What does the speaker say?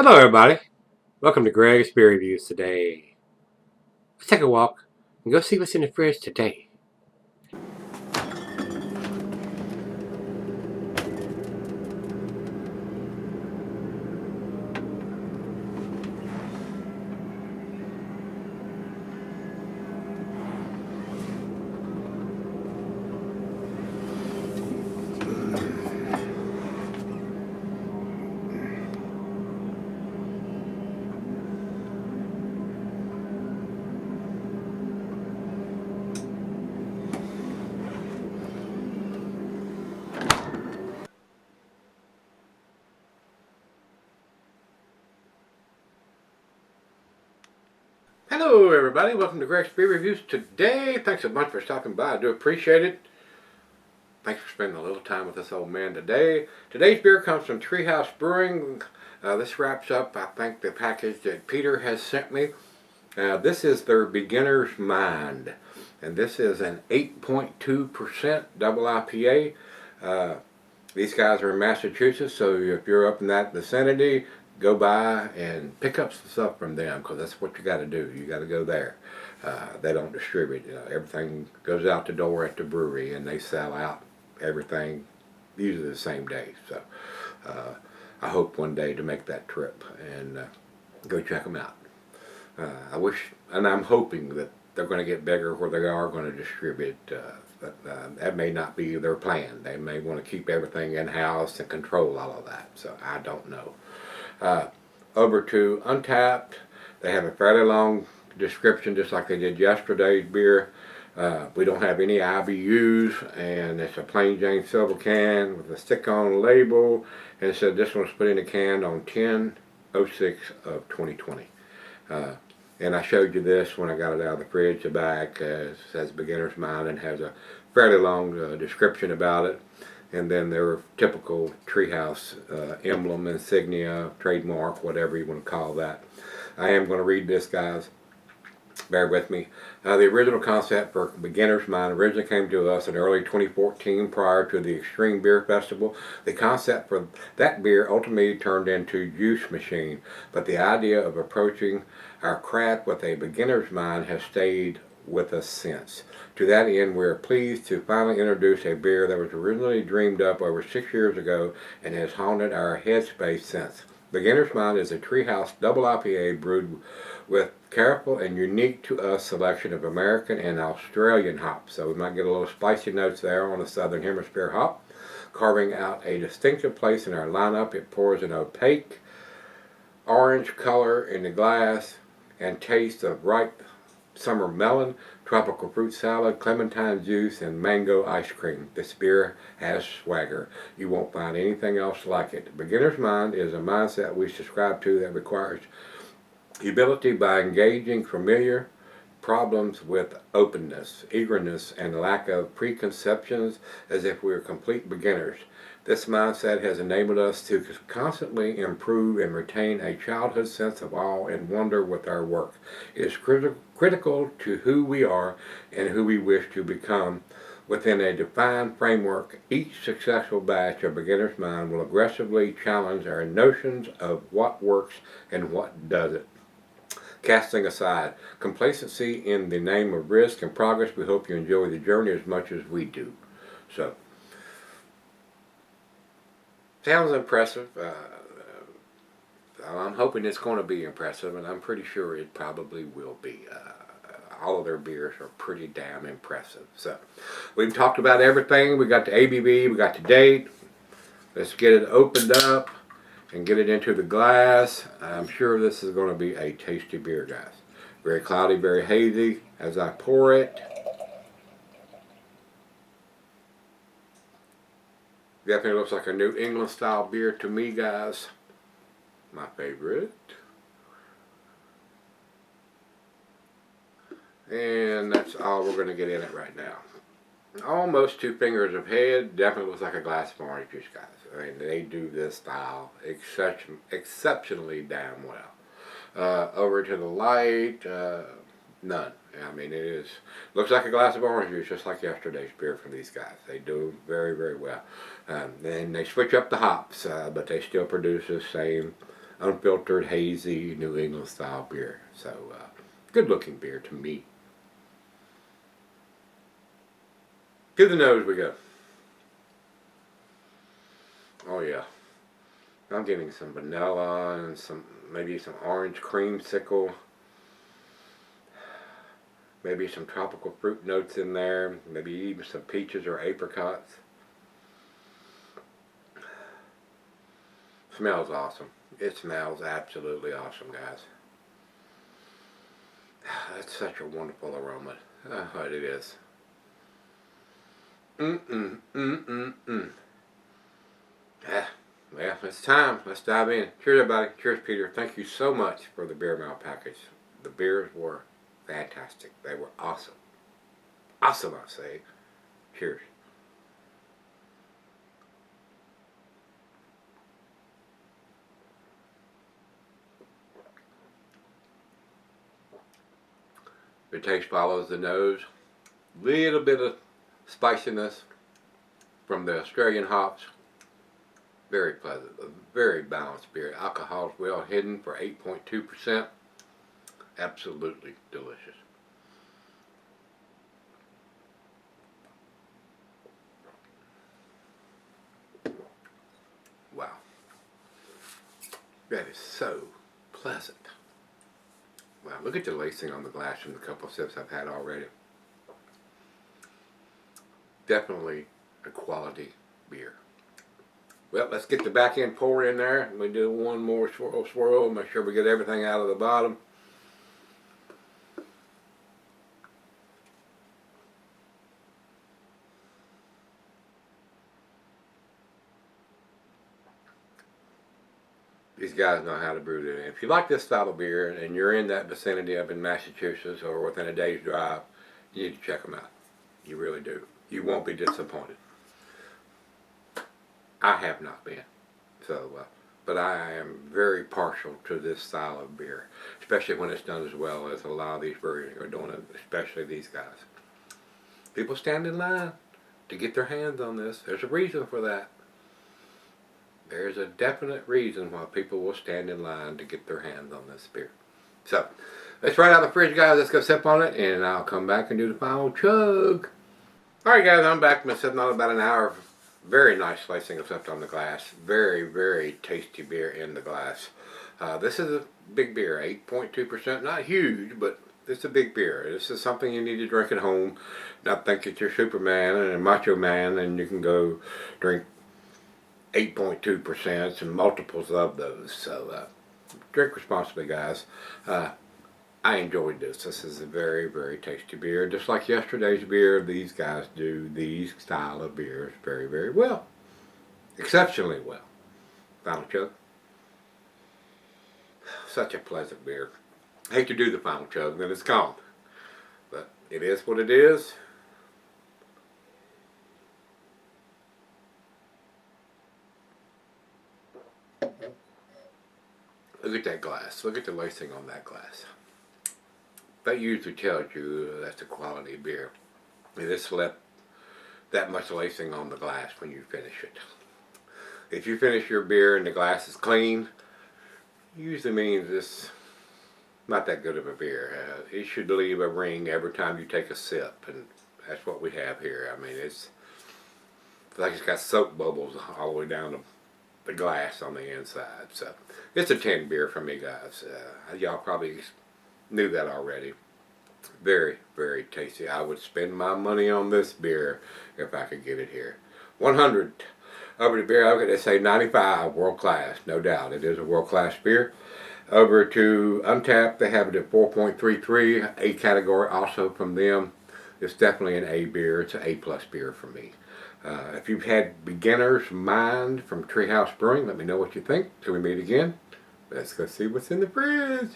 Hello everybody, welcome to Gregsbeerreviews today. Let's take a walk and go see what's in the fridge today. Hello everybody, welcome to Gregsbeerreviews today. Thanks a bunch for stopping by, I do appreciate it. Thanks for spending a little time with this old man today. Today's beer comes from Treehouse Brewing. This wraps up, I think, the package that Peter has sent me. This is their Beginner's Mind, and this is an 8.2% double IPA. These guys are in Massachusetts, so if you're up in that vicinity, go by and pick up some stuff from them, because that's what you got to do. You got to go there. They don't distribute. Everything goes out the door at the brewery, and they sell out everything usually the same day. So I hope one day to make that trip and go check them out. I wish, and I'm hoping that they're going to get bigger where they are going to distribute. But that may not be their plan. They may want to keep everything in-house and control all of that. So I don't know. Over to Untapped. They have a fairly long description, just like they did yesterday's beer. We don't have any IBUs, and it's a plain Jane silver can with a stick-on label. And it said this one was put in a can on 10/06 of 2020. And I showed you this when I got it out of the fridge. The back says Beginner's Mind and has a fairly long description about it. And then their typical Treehouse emblem, insignia, trademark, whatever you want to call that. I am going to read this, guys. Bear with me. The original concept for Beginner's Mind originally came to us in early 2014 prior to the Extreme Beer Festival. The concept for that beer ultimately turned into Juice Machine, but the idea of approaching our craft with a beginner's mind has stayed with us since. To that end, we are pleased to finally introduce a beer that was originally dreamed up over 6 years ago and has haunted our headspace since. Beginner's Mind is a Treehouse double IPA brewed with careful and unique to us selection of American and Australian hops. So we might get a little spicy notes there on the Southern Hemisphere hop, carving out a distinctive place in our lineup. It pours an opaque orange color in the glass and taste of ripe summer melon, tropical fruit salad, clementine juice, and mango ice cream. This beer has swagger. You won't find anything else like it. Beginner's Mind is a mindset we subscribe to that requires humility by engaging familiar problems with openness, eagerness, and lack of preconceptions as if we were complete beginners. This mindset has enabled us to constantly improve and retain a childhood sense of awe and wonder with our work. It is critical to who we are and who we wish to become. Within a defined framework, each successful batch of Beginner's Mind will aggressively challenge our notions of what works and what doesn't. Casting aside complacency in the name of risk and progress, we hope you enjoy the journey as much as we do. So, sounds impressive. I'm hoping it's going to be impressive, and I'm pretty sure it probably will be. All of their beers are pretty damn impressive. So, we've talked about everything. We got the ABV, we got the date. Let's get it opened up and get it into the glass. I'm sure this is going to be a tasty beer, guys. Very cloudy, very hazy as I pour it. Definitely looks like a New England style beer to me, guys. My favorite. And that's all we're going to get in it right now. Almost 2 fingers of head. Definitely looks like a glass of orange juice, guys. I mean, they do this style exceptionally damn well. Over to the light, none. I mean, looks like a glass of orange juice, just like yesterday's beer from these guys. They do very, very well. Then they switch up the hops, but they still produce the same unfiltered, hazy New England style beer. So good looking beer to me. To the nose we go. Oh yeah, I'm getting some vanilla and maybe some orange creamsicle. Maybe some tropical fruit notes in there. Maybe even some peaches or apricots. Smells awesome. It smells absolutely awesome, guys. That's such a wonderful aroma. Oh, it is. Well, it's time. Let's dive in. Cheers, everybody. Cheers, Peter. Thank you so much for the beer mail package. The beers were fantastic. They were awesome. Awesome, I say. Cheers. The taste follows the nose. Little bit of spiciness from the Australian hops. Very pleasant. A very balanced beer. Alcohol is well hidden for 8.2%. Absolutely delicious. Wow. That is so pleasant. Wow, look at the lacing on the glass from the couple sips I've had already. Definitely a quality beer. Well, let's get the back end pour in there. We do one more swirl. Make sure we get everything out of the bottom. These guys know how to brew it. If you like this style of beer and you're in that vicinity up in Massachusetts or within a day's drive, you need to check them out. You really do. You won't be disappointed. I have not been. So, but I am very partial to this style of beer, especially when it's done as well as a lot of these breweries are doing it, especially these guys. People stand in line to get their hands on this. There's a reason for that. There's a definite reason why people will stand in line to get their hands on this beer. So, let's right out of the fridge, guys. Let's go sip on it, and I'll come back and do the final chug. Alright, guys, I'm back. I've been sitting on about an hour. Very nice slicing of stuff on the glass. Very, very tasty beer in the glass. This is a big beer, 8.2%. Not huge, but it's a big beer. This is something you need to drink at home. Not think that you're Superman and a macho man and you can go drink 8.2% and multiples of those. So drink responsibly, guys. I enjoyed this. This is a very, very tasty beer. Just like yesterday's beer, these guys do these style of beers very, very well. Exceptionally well. Final chug. Such a pleasant beer. I hate to do the final chug, then it's gone. But it is what it is. Look at that glass. Look at the lacing on that glass. That usually tells you that's a quality beer. This left that much lacing on the glass when you finish it. If you finish your beer and the glass is clean, usually means it's not that good of a beer. It should leave a ring every time you take a sip, and that's what we have here. I mean, it's like it's got soap bubbles all the way down the glass on the inside. So it's a 10 beer for me, guys. Y'all probably knew that already. Very, very tasty. I would spend my money on this beer if I could get it here. 100 over the beer. I'm going to say 95, world class, no doubt. It is a world class beer. Over to Untapped, they have it at 4.33, A category also from them. It's definitely an A beer. It's an A plus beer for me. If you've had Beginner's Mind from Treehouse Brewing, let me know what you think till we meet again. Let's go see what's in the fridge.